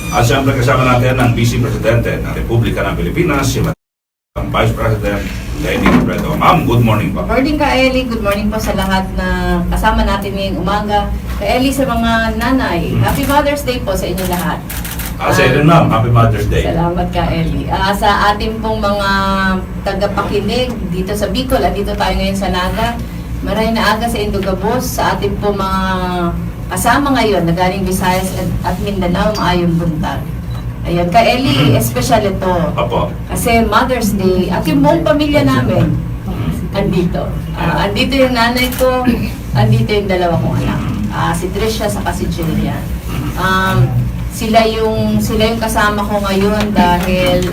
At siyempre kasama natin ang Vice Presidente ng Republika ng Pilipinas, si Vice President Leni Robredo. Ma'am, good morning po. Good morning ka, Eli. Good morning po sa lahat na kasama natin ngayong umaga. Ka Eli, sa mga nanay, Happy Mother's Day po sa inyo lahat. Sa iyo rin, ma'am. Happy Mother's Day. Salamat ka, Eli. Sa ating pong mga tagapakinig dito sa Bicol at dito tayo ngayon sa Naga, maraming na aga sa Indogabos, sa ating pong mga kasama ngayon na galing Visayas at Mindanao, maayong buntag. Ayun, ka Eli, espesyal ito. Opo. Kasi Mother's Day at yung buong pamilya namin andito. Andito yung nanay ko, andito yung dalawa kong anak. Si Tricia saka si Jillian. Sila yung kasama ko ngayon dahil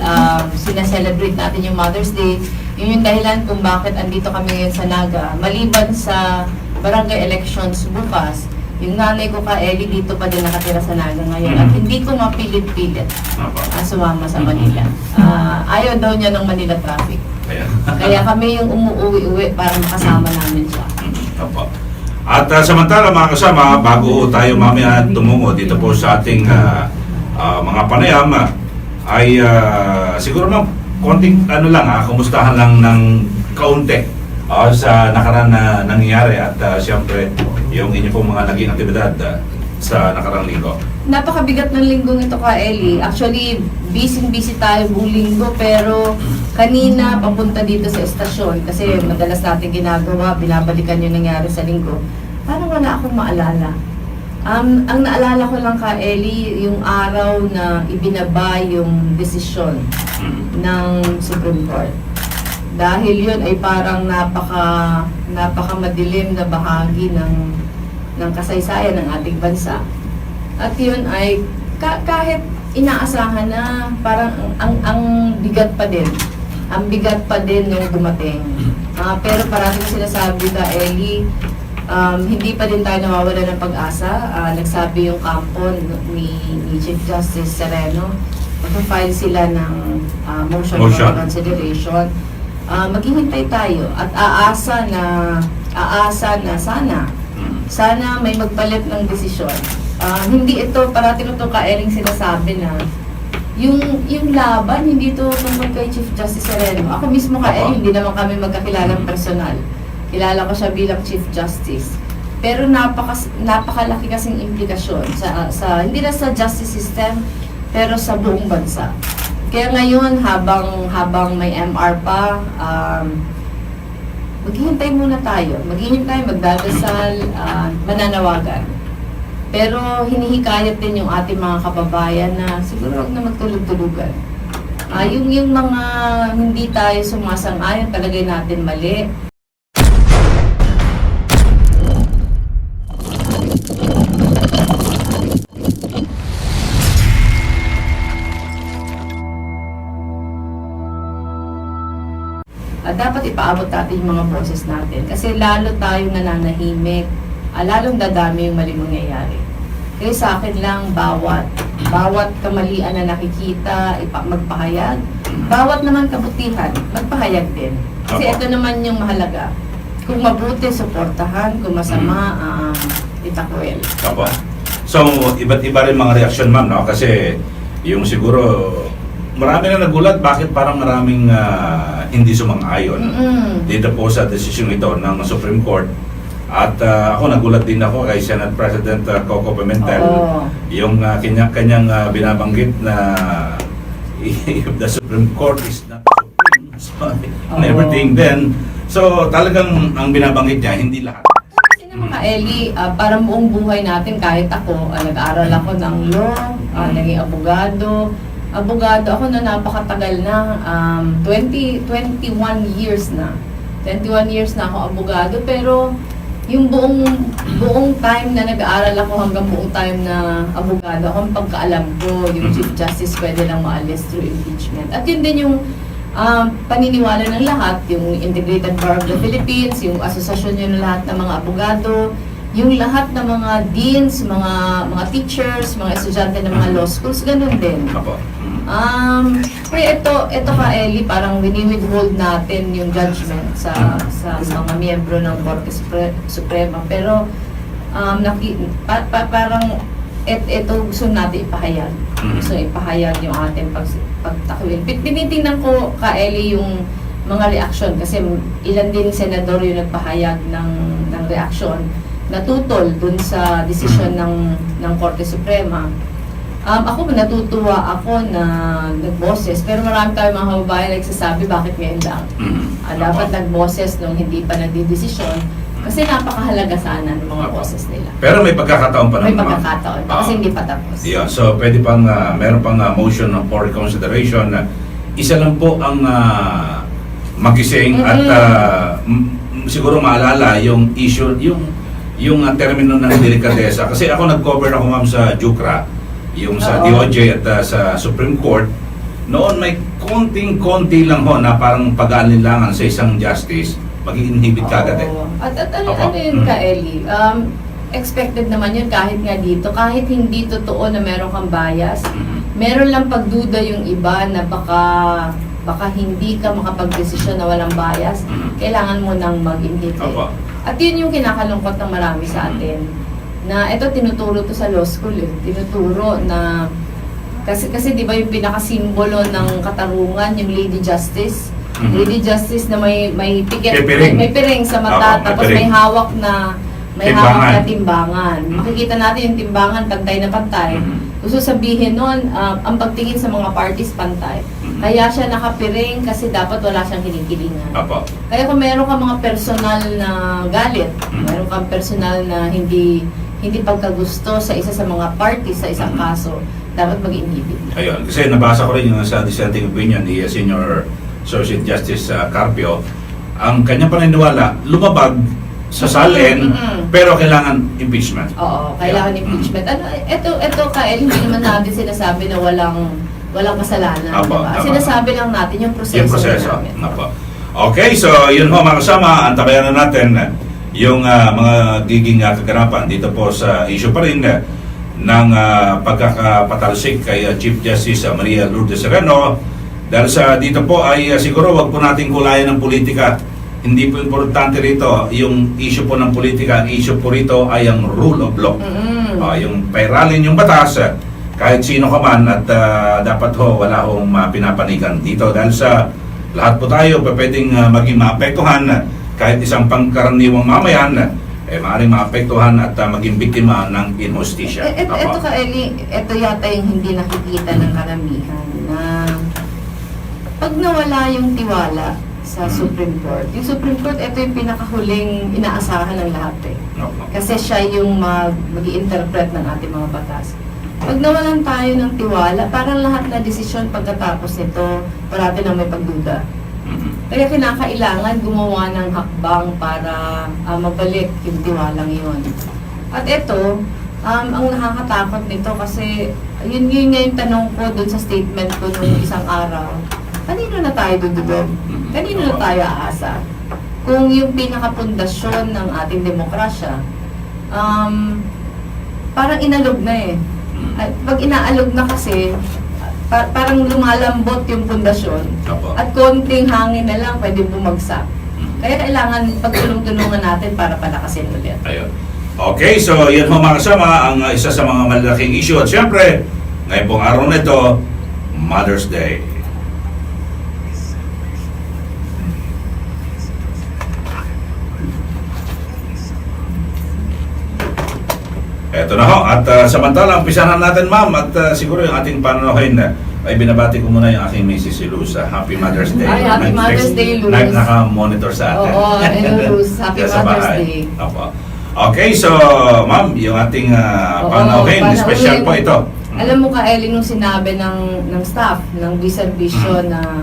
sina-celebrate natin yung Mother's Day. Yun yung dahilan kung bakit andito kami ngayon sa Naga. Maliban sa barangay elections bukas, yung nanay ko ka Eli dito pa din nakatira sa Naga ngayon at hindi ko mapilit-pilit sumama sa Manila. Ayaw daw niya ng Manila traffic. Kaya kami yung umuwi-uwi para makasama namin siya. Opo. At samantala mga kasama, bago tayo mamaya tumungo dito po sa ating mga panayam, ay siguro ma'am, konting kumustahan lang ng kaunti sa nakaraan na nangyayari at siyempre yung inyo pong mga naging aktibidad sa nakarang linggo. Napakabigat ng linggong ito ka Eli. Actually, busy tayo buong linggo pero kanina papunta dito sa estasyon kasi madalas natin ginagawa, binabalikan yung nangyari sa linggo. Parang wala akong maalala. Ang naalala ko lang ka Eli, yung araw na ibinaba yung desisyon ng Supreme Court. Dahil yun ay parang napaka madilim na bahagi ng kasaysayan ng ating bansa. At yun ay kahit inaasahan na parang ang bigat pa din. Ang bigat pa din nung dumating. Pero parating sinasabi ka, Eli, hindi pa din tayo nawawala ng pag-asa. Nagsabi yung kampo ni Chief Justice Sereno, mag-file sila ng motion for consideration. Maghihintay tayo at aasa na sana may magpalit ng desisyon. Hindi ito, parating ito ka-Eling sinasabi na yung laban, hindi ito tungkol kay Chief Justice Sereno. Ako mismo ka-Eling, hindi naman kami magkakilalang personal. Kilala ko siya bilang Chief Justice. Pero napakalaki kasing implikasyon sa hindi na sa justice system, pero sa buong bansa. Kaya ngayon, habang may MR pa, maghihintay muna tayo. Maghihintay, magdadasal, mananawagan. Pero hinihikayat din yung ating mga kababayan na siguro huwag na magtulog-tulugan. Yung mga hindi tayo sumasang-ayon, talagay natin mali. Dapat ipaabot natin yung mga boses natin kasi lalo tayong nananahimik, lalong dadami yung maling mangyayari. Kaya sa akin lang, bawat kamalian na nakikita, magpahayag, bawat naman kabutihan, magpahayag din. Kasi ito naman yung mahalaga. Kung mabuti, suportahan, kung masama, itakwil. So, iba't iba rin mga reaksyon ma'am, no? Kasi yung siguro marami na nagulat bakit parang maraming hindi sumang-ayon dito po sa desisyon ito ng Supreme Court. At ako nagulat din ako kay Senate President Coco Pimentel, yung kanyang binabanggit na if the Supreme Court is not supreme and everything then, so talagang ang binabanggit niya, hindi lahat. Kasi naman ka Eli, parang buong buhay natin, kahit ako, nag-aaral ako ng law, naging abogado ako na napakatagal na, 21 years na. 21 years na ako abogado, pero yung buong time na nag-aaral ako hanggang buong time na abogado ako, ang pagkaalam ko, yung Chief Justice pwede lang maalis through impeachment. At yun din yung paniniwala ng lahat, yung Integrated Bar of the Philippines, yung asosasyon yun ng lahat ng mga abogado, yung lahat ng mga deans, mga teachers, mga estudyante ng mga law schools, ganun din. Kaya ito ka Eli, parang wini-withhold natin yung judgment sa mga miyembro ng Korte Suprema. Pero parang ito gusto natin ipahayag. Gusto ipahayag yung ating pagtakwil. Tinitingnan ko, Eli, yung mga reaksyon kasi ilan din senador yung nagpahayag ng reaksyon natutol dun sa desisyon ng Korte Suprema. Ako natutuwa ako na nagboses, pero marami tayong mga kababayan nagsasabi bakit ngayon lang. Dapat nagboses nung hindi pa nagdidesisyon kasi napakahalaga sana ng mga boses nila. Pero may pagkakataon pa naman. May pagkakataon pa kasi hindi pa tapos. Yeah, so pwede pang, meron pang motion for reconsideration. Isa lang po ang magising at siguro maalala yung issue, yung termino ng delikadesa. Kasi ako nag-cover ako ma'am sa JUCRA, yung sa DOJ at sa Supreme Court. Noon may konting-konti lang ho na parang pag-aalinlangan sa isang justice, mag-i-inhibit kagad eh. At ano yun ka, Eli? Expected naman yun kahit nga dito. Kahit hindi totoo na meron kang bias, meron lang pagduda yung iba na baka hindi ka makapag-desisyon na walang bias, kailangan mo nang mag-inhibit. At yun yung kinakalungkot ng marami sa atin. Na ito tinuturo to sa law school eh. Tinuturo na kasi di ba yung pinakasimbolo ng katarungan, yung Lady Justice. Lady Justice na may ticket, may piring sa mata, tapos may hawak na timbangan. Makikita natin yung timbangan pantay na pantay. Gusto sabihin nun, ang pagtingin sa mga parties pantay. Kaya siya nakapiring kasi dapat wala siyang hinikilingan. Kaya kung meron kang mga personal na galit, meron kang personal na hindi pagkagusto sa isa sa mga parties sa isang kaso, dapat mag-inhibit. Ayun, kasi nabasa ko rin yung sa dissenting opinion ni Senior Associate Justice Carpio. Ang kanyang paniniwala, lumabag sa salin, pero kailangan impeachment. Oo, kailangan impeachment. Ito Kael, hindi naman natin sinasabi na walang kasalanan. Diba? Sinasabi lang natin yung proseso. Namin. Okay, so yun ho mga kasama, antabayan na natin yung mga giging kaganapan dito po sa issue pa rin ng pagkakapatalsik kay Chief Justice Maria Lourdes Sereno. Dahil sa dito po ay siguro wag po nating kulayan ng politika. Hindi po importante rito yung issue po ng politika. Ang issue po rito ay ang rule of law. Yung pairalin yung batas, kahit sino ka man, at dapat ho wala hong pinapanigan dito. Dahil sa lahat po tayo pwedeng maging maapektuhan, kahit isang pangkaraniwang mamayan, maaaring maapektuhan at maging biktima ng injustisya. Ito ka, Eli, ito yata yung hindi nakikita ng karamihan na pag nawala yung tiwala sa Supreme Court. Yung Supreme Court, ito yung pinakahuling inaasahan ng lahat eh. Kasi siya yung mag-i-interpret ng ating mga batas. Pag nawalan tayo ng tiwala, parang lahat na desisyon pagkatapos nito, parati lang may pagduda. Kaya kinakailangan gumawa ng hakbang para mabalik yung tiwalang yun. At ito, ang nakakatakot nito kasi yun nga yung tanong ko dun sa statement ko nung isang araw. Kanino na tayo dudugod? Kanino na tayo aasa? Kung yung pinakapundasyon ng ating demokrasya, parang inalog na eh. At pag inaalog na kasi, parang lumalambot yung pundasyon. At konting hangin na lang pwede bumagsak. Kaya kailangan pagtulong-tulungan natin para palakasin ulit. Ayun. Okay, so yun ho mga kasama, ang isa sa mga malalaking issue. At syempre, ngayon pong araw na ito, Mother's Day. Eto na ho, at samantalang umpisahan natin ma'am, at siguro yung ating pananuhin ay binabati ko muna yung aking Mrs. si Luz. Happy Mother's Day. Ay, Happy Mother's Day, Luz. Naka-monitor sa atin. Oo, hello Luz. Happy Mother's Day. Opo. Okay, so ma'am, yung ating pananuhin, special po ito. Alam mo ka, Ellie, nung sinabi ng staff, ng Biservisyo na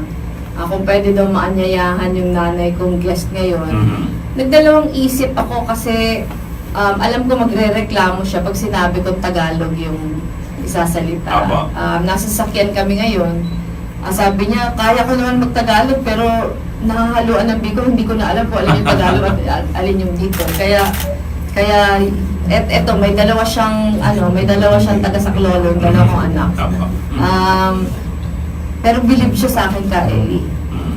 kung pwede daw maanyayahan yung nanay kong guest ngayon, nagdalawang isip ako kasi alam ko magre-reklamo siya pag sinabi kong Tagalog yung isasalita. Nasa sakyan kami ngayon. Sabi niya, kaya ko naman mag-Tagalog pero nakahaluan ng Bicol, hindi ko na alam kung alin yung Tagalog at alin yung Bicol. Kaya eto, may dalawa siyang taga-Saklolo, yung dalawang anak. Pero bilib siya sa akin ka, Eli.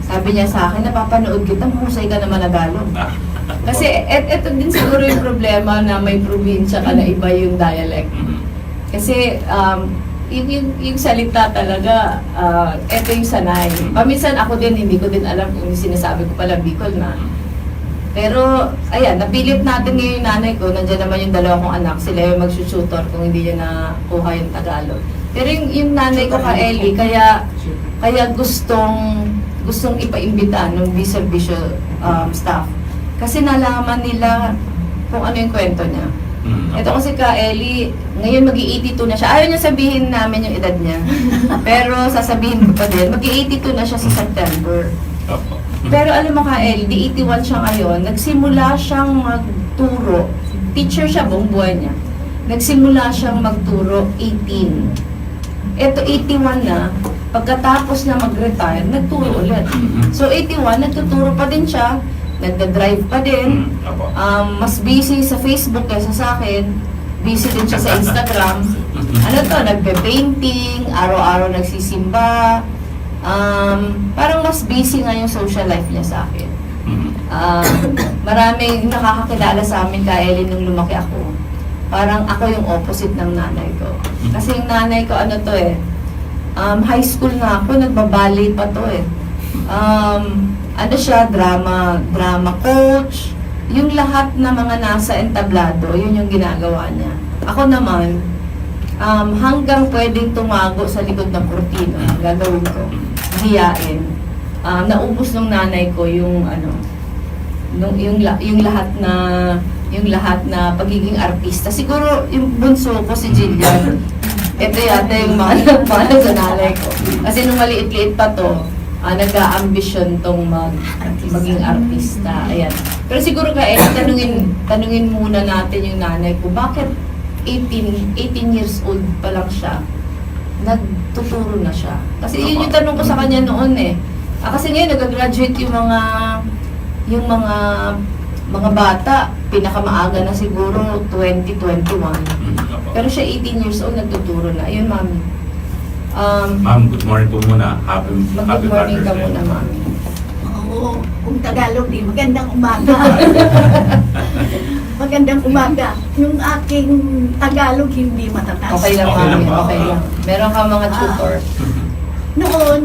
Sabi niya sa akin, napapanood kita, mahusay ka na managalog. Kasi eto din siguro yung problema na may probinsya ka na iba yung dialect. Kasi yung salita talaga, eto yung sanay. Paminsan ako din, hindi ko din alam kung yung sinasabi ko pala Bicol na. Pero, ayan, napilit natin ngayon yung nanay ko, nandiyan naman yung dalawa kong anak, sila yung magsututor kung hindi niya nakuha yung Tagalog. Pero yung nanay ko ka Ellie, kaya gustong ipaimbita ng Vision staff. Kasi nalaman nila kung ano yung kwento niya. Ito kasi ka Ellie, ngayon mag-82 na siya. Ayaw niya sabihin namin yung edad niya. Pero sasabihin ko pa din, mag-82 na siya sa September. Pero alam mo ka Ellie, di 81 siya ngayon, nagsimula siyang magturo. Teacher siya buong buhay niya. Nagsimula siyang magturo 18. Ito 81 na, pagkatapos na mag-retire, nagturo ulit. So 81, nagtuturo pa din siya, nagda-drive pa din, mas busy sa Facebook kaysa sa akin, busy din siya sa Instagram. Ano to, nagpe-painting, araw-araw nagsisimba, parang mas busy nga yung social life niya sa akin. Maraming nakakakilala sa amin ka Ellie nung lumaki ako. Parang ako yung opposite ng nanay ko. Kasi yung nanay ko ano to high school na ako, nagbaballet pa to ano siya, drama coach, yung lahat na mga nasa entablado, yun yung ginagawa niya. Ako naman, hanggang pwedeng tumago sa likod ng kurtina, gagawin ko, hiyain. Naubos ng nanay ko yung yung lahat na pagiging artista. Siguro yung bunso ko si Jillian, ito yata yung manang sa nanay ko. Kasi nung maliit-liit pa to, nag-a-ambisyon tong maging artista. Ayan. Pero siguro tanungin muna natin yung nanay ko, bakit 18 years old pa lang siya, nagtuturo na siya? Kasi yun yung tanong ko sa kanya noon kasi ngayon nag-graduate yung mga bata, pinakamaaga na siguro 2021. Pero siya 18 years old, nagtuturo na. Ayun, mami. Ma'am, good morning po muna. Happy Good morning ka Father's Day. muna, mami. Oo, kung Tagalog di, magandang umaga. Magandang umaga. Yung aking Tagalog hindi matatas. Okay lang, Okay lang mami. ba? Okay lang. Meron ka mga tutor. Noon,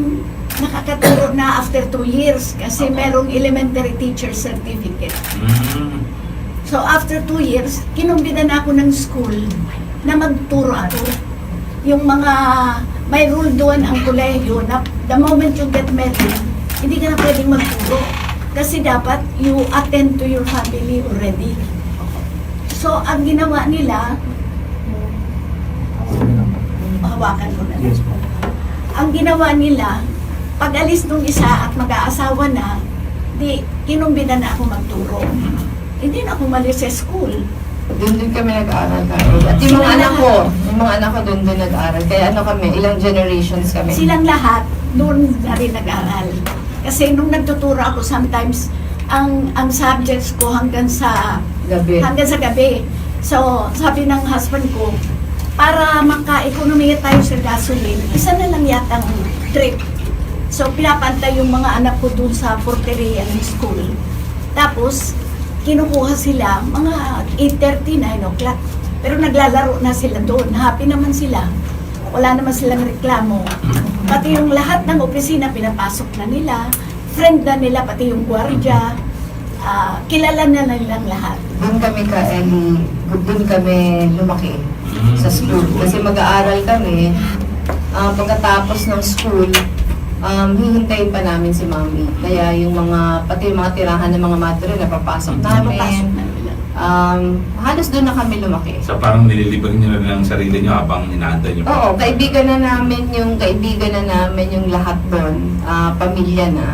nakakaturo na after 2 years kasi merong elementary teacher certificate. So after 2 years, kinumbidan ako ng school na magturo ako. Yung mga, may rule doon ang kolehiyo na the moment you get married, hindi ka na pwedeng magturo. Kasi dapat you attend to your family already. So ang ginawa nila, hawakan ko na. Ang ginawa nila, pag alis nung isa at mag-aasawa na, di kinumbidan na ako magturo. Hindi na ako malis sa school. Doon din kami nag-aaral kami. At yung mga anak ko doon din nag-aaral. Kaya kami, ilang generations kami. Silang lahat doon na rin nag-aaral. Kasi nung nagtuturo ako, sometimes ang subjects ko hanggang sa gabi. So, sabi ng husband ko, para maka-economy tayo sa gasoline, isa na lang yatang trip. So, pinapantay yung mga anak ko doon sa porteria ng school. Tapos, kinukuha sila mga 8:30, 9 o'clock. Pero naglalaro na sila doon. Happy naman sila. Wala naman silang reklamo. Pati yung lahat ng opisina, pinapasok na nila. Friend na nila, pati yung gwardiya. Kilala na nilang lahat. Doon kami doon kami lumaki sa school. Kasi mag-aaral kami. Pagkatapos ng school, hihintayin pa namin si mami. Kaya pati yung mga tirahan ng mga madre napapasok namin. Halos doon na kami lumaki. So parang nililibang niyo na lang ang sarili niyo habang inaantay niyo Oo, kaibigan na namin yung lahat doon. Pamilya na.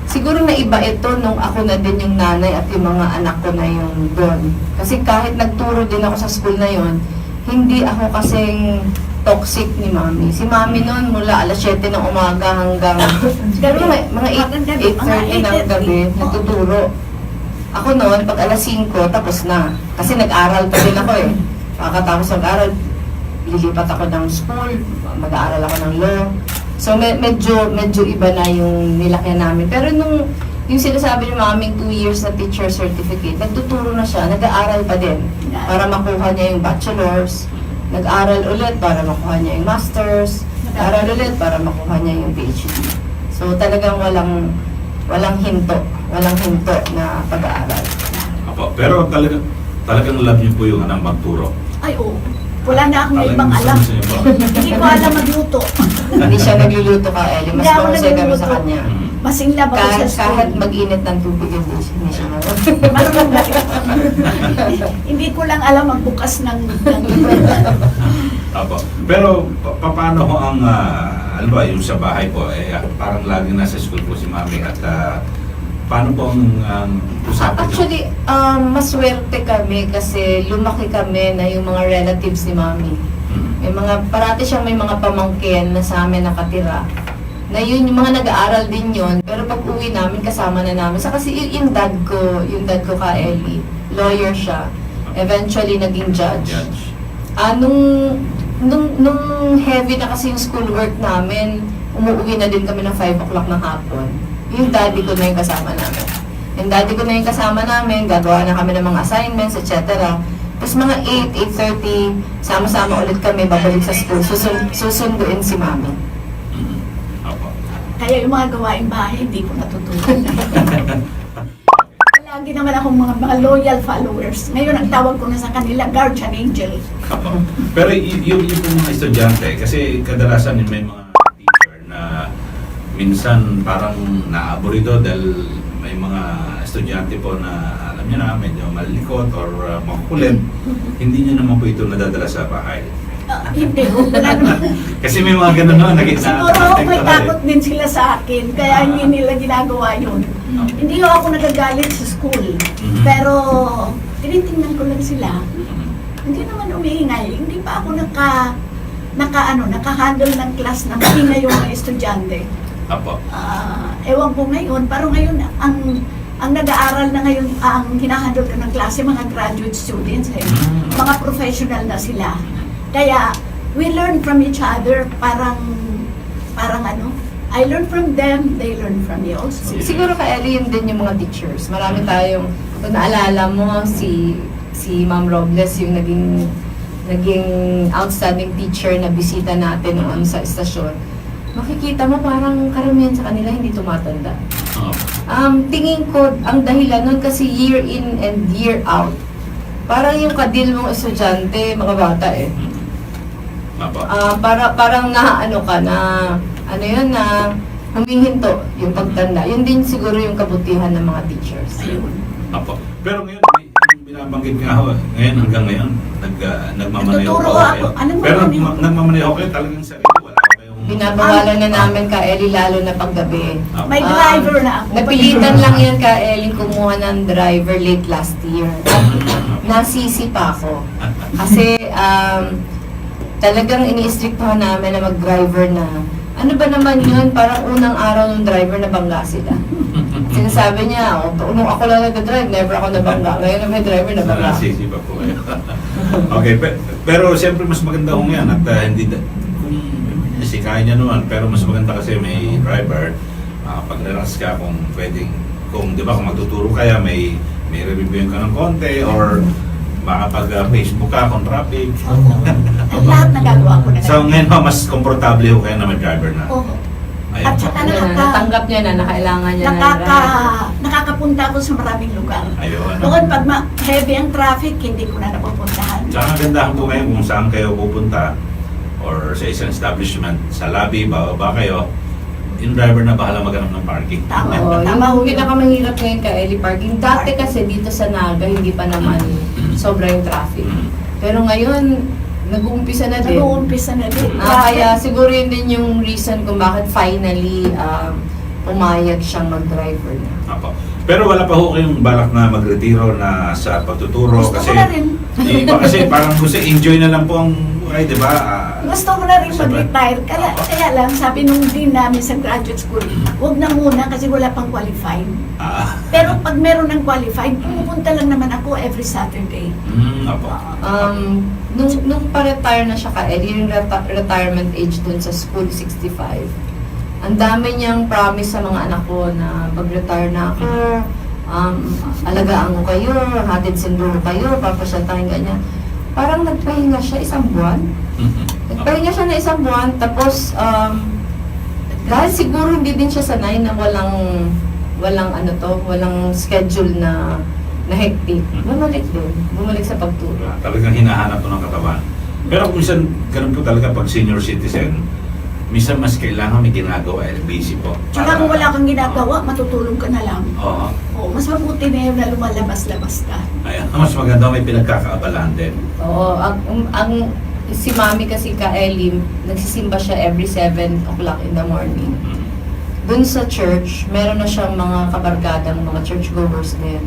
Siguro na iba ito nung ako na din yung nanay at yung mga anak ko na yung doon. Kasi kahit nagturo din ako sa school na yon, hindi ako kasing toxic ni mami. Si mami noon mula alas 7 ng umaga hanggang mga 8:30 ng gabi nagtuturo. Ako noon pag alas 5 tapos na. Kasi nag-aral pa din ako Pagkatapos nag-aral, lilipat ako ng school, mag-aaral ako ng law. So medyo iba na yung nilaki namin. Pero yung sinasabi ni maming 2 years na teacher certificate, nagtuturo na siya, nag-aaral pa din para makuha niya yung bachelor's, nag-aaral ulit para makuha niya yung master's, nag-aaral ulit para makuha niya yung PhD. So talagang walang hinto na pag-aaral. Apo. Pero talagang love niyo po yung magturo. Ay, oo. Wala na akong ibang alam. Gusto niyo po. Hindi ko alam magluto. Hindi siya nagluluto ka, Ellie. Mas Hindi ako mahusay kami sa nagluluto. kanya. Masing laba ko sa school. Kahit mag-init ng tubig, hindi siya Marunong na rin. Hindi ko lang alam magbukas ng Apo. Pero paano ho ang ano ba yung sa bahay po parang laging nasa school po si Mami at paano po ang usapan niyo? Actually, maswerte kami kasi lumaki kami na yung mga relatives ni Mami. May parati siyang may mga pamangkin na sa amin nakatira. Na yun, yung mga nag-aaral din yun. Pero pag uwi namin, kasama na namin. Sa kasi yung dad ko ka, Ellie, lawyer siya. Eventually, naging judge. Nung heavy na kasi yung schoolwork namin, umuwi na din kami ng 5 o'clock ng hapon. Yung daddy ko na yung kasama namin. Yung daddy ko na yung kasama namin, gagawa na kami ng mga assignments, etc. Tapos mga 8, 8:30, sama-sama ulit kami, babalik sa school. Susunduin si Mami. Kaya yung mga gawaing bahay, hindi ko natutunan. Lagi naman akong mga loyal followers. Ngayon, ang tawag ko na sa kanila, guardian angel. Apo. Pero yung mga estudyante, kasi kadalasan may mga teacher na minsan parang naaburido dahil may mga estudyante po na alam niyo na medyo malikot or makukulit. Hindi niyo naman po ito nadadala sa bahay. Hindi ko. Wala naman. Kasi may mga ganun naman. Siguro may takot din sila sa akin, kaya hindi nila ginagawa yun. Hindi ako nagagalit sa school, pero tinitingnan ko lang sila. Hindi naman umiingay. Hindi pa ako naka-handle ng class na maingay yung mga estudyante. Apo. Ewan ko ngayon, pero ngayon ang nag-aaral na ngayon, ang hinahandle ko ng klase, mga graduate students, mga professional na sila. Kaya, we learn from each other, parang I learn from them, they learn from me also. Siguro ka, Ellie, yun din yung mga teachers. Marami tayong, kung naalala mo, si Ma'am Robles, yung naging outstanding teacher na bisita natin noon sa estasyon. Makikita mo parang karamihan sa kanila hindi tumatanda. Tingin ko, ang dahilan nun kasi year in and year out, parang yung kadil mong estudyante, mga bata parang na humihinto yung pagtanda. Yun din siguro yung kabutihan ng mga teachers. Apo. Pero ngayon, binabanggit nga ho, ngayon hanggang ngayon, nagmamaneho Nagtuturo pa ako. Anong Pero maneho? nagmamaneho kayo talagang sarili. Wala kayong... Binabawalan na namin ka, Ellie, lalo na paggabi. May driver na ako. Napilitan lang yan ka, Ellie, kumuha ng driver late last year. Nasisi pa ako. Kasi talagang ini-strictahan namin na mag-driver na. Ano ba naman yun? Parang unang araw ng driver na bangga sila. Sinasabi niya, nung ako lang nag-drive, never ako nabangga. Ngayon na may driver na bangga. Nasisi pa po kayo. Okay, pero siyempre mas maganda kung yan at hindi kung sikaya niya naman, pero mas maganda kasi may driver, pag-relax ka kung pwedeng, kung di ba kung magtuturo kaya may review ka ng konti or makapag-Facebook ka kung traffic. Lahat nagagawa ko na. So ngayon ho, mas komportable ho kayo na may driver na. Oo. Ayun At po. saka Natanggap niya na, nakailangan niya na. nakakapunta ako sa maraming lugar. Ayun. Doon pag heavy ang traffic, hindi ko na napupuntahan. Tsaka gandahan po kayo kung saan kayo pupunta or sa isang establishment, sa lobby, bababa kayo, yung driver na bahala maghanap ng parking. Tama. Oo, Tama ho yung yun. pinakamahirap ngayon ka, Ellie Parking. Dati kasi dito sa Naga, hindi pa naman sobra yung traffic. Pero ngayon, nag-uumpisa na din. Nag-uumpisa na din. Kaya siguro yun din yung reason kung bakit finally umayag siyang mag-driver na. Apo. Pero wala pa ho kayong balak na magretiro na sa pagtuturo Gusto kasi ko na rin. yung iba kasi parang gusto enjoy na lang po ang buhay, di ba? Gusto ko na rin Sabi- mag-retire. Kaya lang, sabi nung dean namin sa graduate school, huwag na muna kasi wala pang qualified. Pero pag meron ng qualified, pumupunta lang naman ako every Saturday. Apo. Nung pa-retire na siya ka, yung retirement age dun sa school, 65. ang dami niyang promise sa mga anak ko na pag-retire na ako, alagaan ko kayo, hatid sindo ko kayo, papasyal tayong ganyan. Parang nagpahinga siya isang buwan. Nagpahinga siya na isang buwan, tapos dahil siguro hindi din siya sanay na walang schedule na hectic. Bumalik sa pagturo. Talagang hinahanap ko ng katawan. Pero kung minsan, ganun po talaga pag senior citizen, minsan mas kailangan may ginagawa, busy po. Tsaka kung wala kang ginagawa, matutulog ka na lang. Oo. Oo, mas mabuti na yun na lumalabas-labas ka. Ay, mas maganda may pinagkakaabalahan din. Oo, si Mami kasi ka Ellie, nagsisimba siya every 7 o'clock in the morning. Dun sa church, meron na siyang mga kabarkadang mga churchgoers din.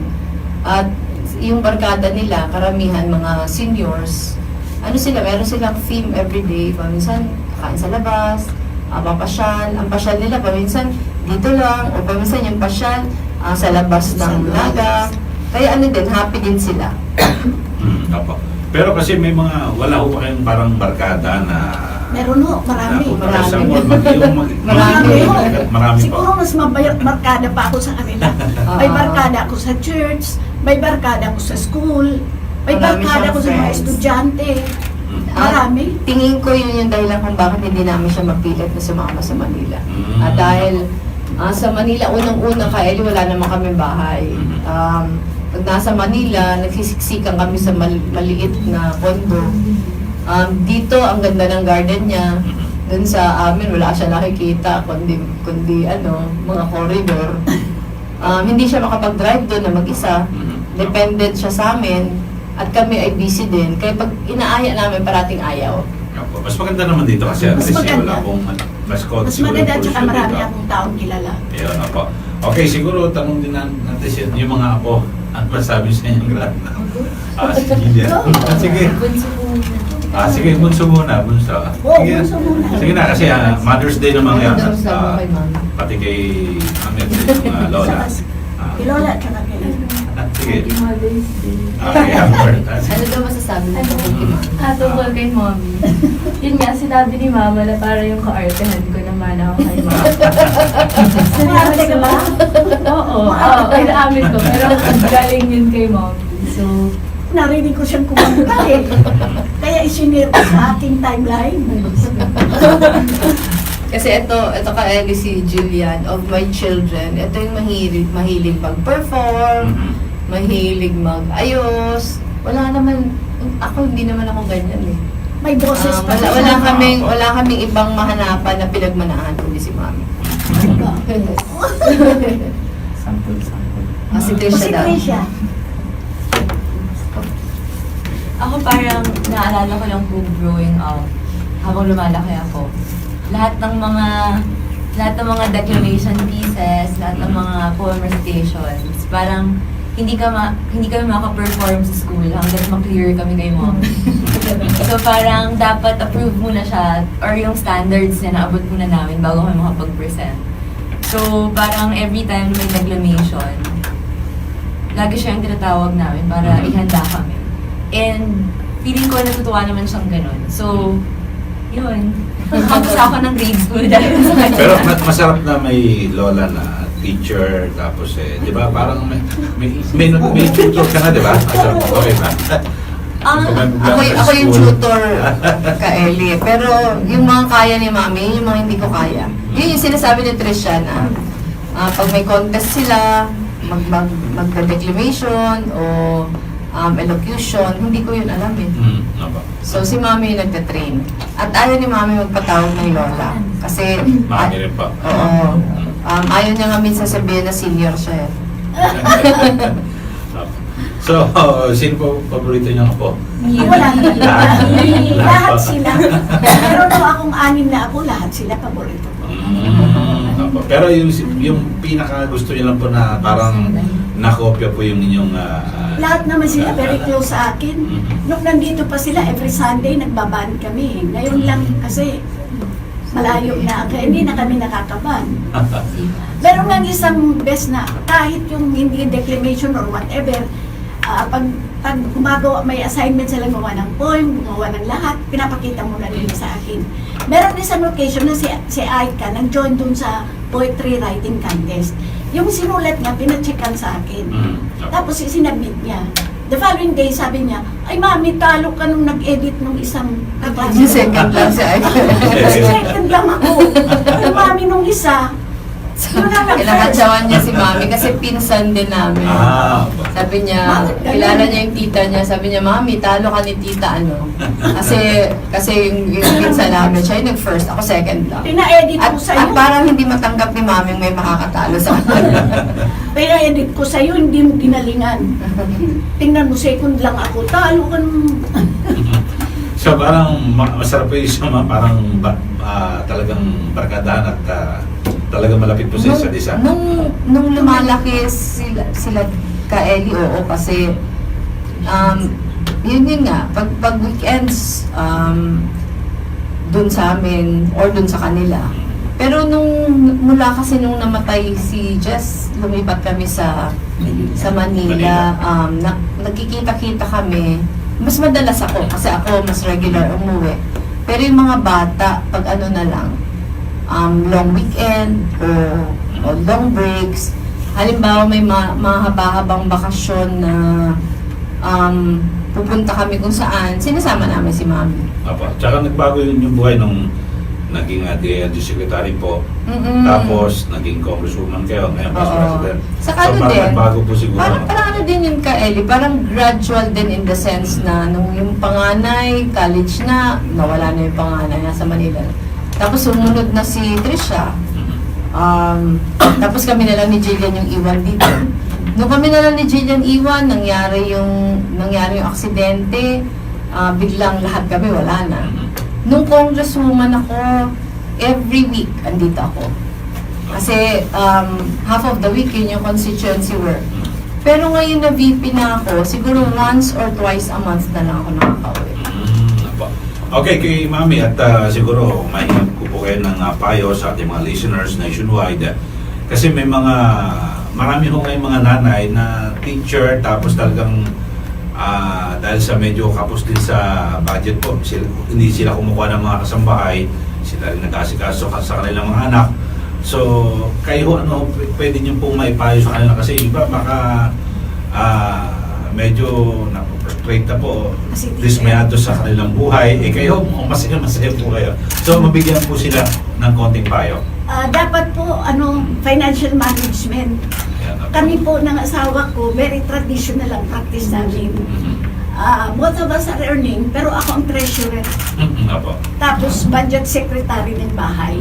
At yung barkada nila, karamihan mga seniors, meron silang theme every day. Paminsan, kain sa labas, papasyal. Ang pasyal nila, paminsan dito lang, o paminsan yung pasyal sa labas ng Naga. Kaya happy din sila. Opo. Pero kasi may mga, wala ko pa kayong parang barkada na... Meron ho, marami. Marami pa. Siguro mas barkada pa ako sa kanila. May barkada ako sa church, may barkada ako sa school, may Marami barkada siyang ako sa mga friends. estudyante. Marami. Tingin ko yun yung dahilan kung bakit hindi namin siya mapilit na sumama sa Manila. At dahil sa Manila, unang-una ka, wala naman kami bahay. Pag nasa Manila, nagsisiksikan kami sa maliit na kondo. Dito, ang ganda ng garden niya. Dun sa amin, wala siya nakikita, kundi mga corridor. Hindi siya makapag-drive doon na mag-isa. Dependent siya sa amin. At kami ay busy din. Kaya pag inaaya namin, parating ayaw. Opo. Mas maganda naman dito kasi at Mas least maganda. wala pong mas Mas maganda at saka marami akong taong kilala. Ayun, opo. Okay, siguro tanong din natin yung mga apo. Ano masabi sa inyo grad na? Sige, sige. Sige, bunso muna, bunso. Oo, bunso muna. Sige na, kasi Mother's Day naman ngayon. Ano daw sabi mo kay Mami? Pati kay Amet, yung lola. Kay Lola at saka kay Sige. Mother's Day. Okay, happy birthday. Ano daw masasabi mo kay Mami? Tungkol kay Mommy. Yun nga, sinabi ni Mama na para yung kaartehan ko naman ako kay Mama. Ate ka ba? Oo, inaamin ko. Pero galing yun kay Mommy. So, Narinig ko siyang kumanta eh. Kaya isinare ko sa aking timeline. Kasi ito ka Ellie, si Julian, of my children, ito yung mahilig mag-perform, mahilig mag-ayos. Wala naman, hindi naman ako ganyan eh. May boses pa siya. Wala kaming ibang mahanapan na pinagmanahan kundi si Mami. Si O si Trisha daw. Trisha. Ako parang naalala ko lang po growing up, habang lumalaki ako. Lahat ng mga declamation pieces, lahat ng mga poem recitations, parang hindi kami maka-perform sa school hanggang ma-clear kami kay mom. So parang dapat approve muna siya or yung standards na naabot muna namin bago kami makapag-present. So parang every time may declamation, lagi siya yung tinatawag namin para ihanda kami. And feeling ko natutuwa naman siyang ganun. So, yun. Tapos ako ng grade school dahil sa kanya. Pero masarap na may lola na teacher, tapos di ba, parang may tutor ka na, di ba? Okay ba? Ako yung tutor ka Ellie. Pero yung mga kaya ni Mami, yung mga hindi ko kaya. Yun yung sinasabi ni Trisha na pag may contest sila, magda-declamation o elocution, hindi ko yun alam eh. So si Mami yung nagtatrain. At ayaw ni Mami magpatawag ng lola. Kasi Mami rin pa. oo. Ayaw niya nga minsan sabihin na senior siya eh. So, sino po paborito niyo po? Wala na. Lahat. Lahat sila. Meron daw akong 6 na ako, lahat sila paborito ko. Pero yung pinaka gusto niyo lang po na parang nakopya po yung inyong... Lahat naman sila very close sa akin. Nung nandito pa sila, every Sunday nagbaband kami. Ngayon lang kasi malayo na, kaya hindi na kami nakakaban. Meron nga isang best na kahit yung hindi declamation or whatever, pag gumagawa, may assignment sila gumawa ng poem, gumawa ng lahat, pinapakita mo na nila sa akin. Meron isang occasion na si Aika nag-join dun sa poetry writing contest. Yung sinulat niya, pinacheckan sa akin. Tapos sinabit niya. The following day, sabi niya, ay mami, talo ka nung nag-edit nung isang kaklase. Yung second lang si Aika. Second lang ako. Ay mami, nung isa, yun na nag-first. Kinakatsawan niya si Mami kasi pinsan din namin. Sabi niya, Bakit ganun? kilala niya yung tita niya. Sabi niya, Mami, talo ka ni tita, ano? Kasi yung pinsan namin, siya yung nag-first, ako second lang. Pina-edit At, ko sa'yo. at parang hindi matanggap ni Mami may makakatalo sa kanya. Pina-edit ko sa'yo, hindi mo ginalingan. Tingnan mo, second lang ako. Talo ka nung... So parang masarap po yung isama, parang talagang barkadahan at talagang malapit po sa isa't isa. Nung lumalaki sila ka Ellie, oo, kasi yun nga, pag weekends, dun sa amin or dun sa kanila. Pero mula kasi nung namatay si Jess, lumipat kami sa Manila. Nagkikita-kita kami. Mas madalas ako kasi ako mas regular umuwi. Pero yung mga bata, pag ano na lang, long weekend o long breaks, halimbawa may mahaba-habang bakasyon na pupunta kami kung saan, sinasama namin si Mami. Apo. Tsaka nagbago yung buhay nung naging DLG secretary po. Tapos naging congresswoman kayo, ngayon vice president. Saka So ano parang din, nagbago po siguro. parang ano din yun ka Ellie, parang gradual din in the sense na nung yung panganay, college na, nawala na yung panganay, nasa Manila. Tapos sumunod na si Trisha. Tapos kami na lang ni Jillian yung iwan dito. Nung kami na lang ni Jillian iwan, nangyari yung aksidente, biglang lahat kami wala na. Nung congresswoman ako, every week andito ako. Kasi half of the week yun yung constituency work. Pero ngayon na VP na ako, siguro once or twice a month na lang ako nakaka-uwi. Apo. Okay, kay Mami, at siguro mahingap ko po kayo ng payo sa ating mga listeners nationwide. Kasi marami ho ngayong mga nanay na teacher, tapos talagang dahil sa medyo kapos din sa budget po, hindi sila kumukuha ng mga kasambahay, sila rin nag-asikaso sa kanilang mga anak. So, kayo ano, pwede niyo pong maipayo sa kanila kasi iba baka medyo na-frustrate na po, dismayado sa kanilang buhay. Kayo, masaya po kayo. So, mabigyan po sila ng konting payo. Dapat po, financial management. Kami po ng asawa ko, very traditional ang practice namin. Both of us are earning, pero ako ang treasurer. Apo. Tapos budget secretary ng bahay.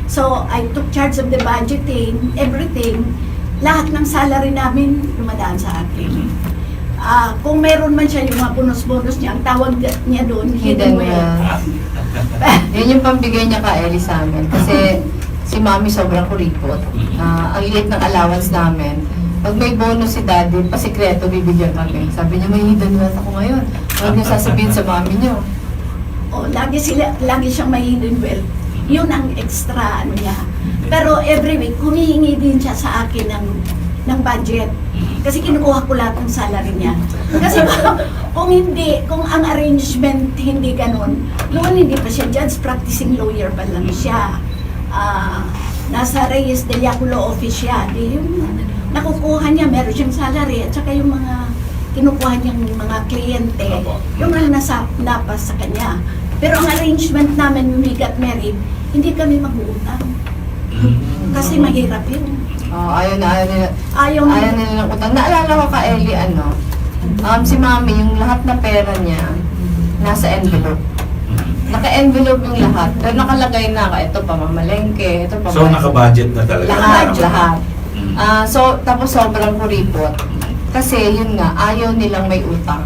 So, I took charge of the budgeting, everything. Lahat ng salary namin dumadaan sa akin. Kung meron man siya yung mga bonus-bonus niya, ang tawag niya doon, hidden wealth. Yun yung pambigay niya ka Ellie sa amin. Kasi si Mami sobrang kuripot. Ang liit ng allowance namin. Pag may bonus si Daddy, pasikreto bibigyan kami. Sabi niya, may hidden wealth ako ngayon. Huwag niyo sasabihin sa Mami niyo. Lagi siyang may hidden wealth. Yun ang extra niya. Pero every week, humihingi din siya sa akin ng budget. Kasi kinukuha ko lahat ng salary niya. Kasi kung ang arrangement hindi ganun, noon hindi pa siya judge, practicing lawyer pa lang siya. Nasa Reyes de Yaculo office siya. Yung nakukuha niya, meron siyang salary at saka yung mga kinukuha niyang mga kliyente, yung napas sa kanya. Pero ang arrangement namin when we got married, hindi kami mag-uutang. Kasi mahirap yun. Ayaw nila ng utang. Naalala ko ka Ellie, si Mami, yung lahat na pera niya, nasa envelope. Naka-envelope yung lahat. Pero nakalagay na ito pamamalengke, ito pamamalengke. So, naka-budget na talaga. Lahat. Tapos sobrang kuripot. Kasi yun nga, ayaw nilang may utang.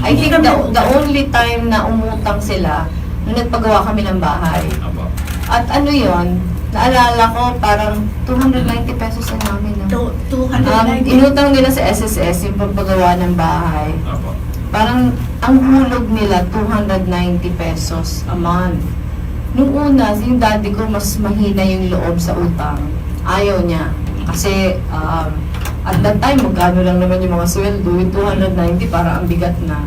I think the only time na umutang sila, nung nagpagawa kami ng bahay. At naalala ko, parang 290 pesos na namin. 290. Inutang nila sa SSS yung pagpagawa ng bahay. Parang ang hulog nila 290 pesos a month. Nung una, yung daddy ko mas mahina yung loob sa utang. Ayaw niya. Kasi at that time, magkano lang naman yung mga sweldo, yung 290 parang ang bigat na.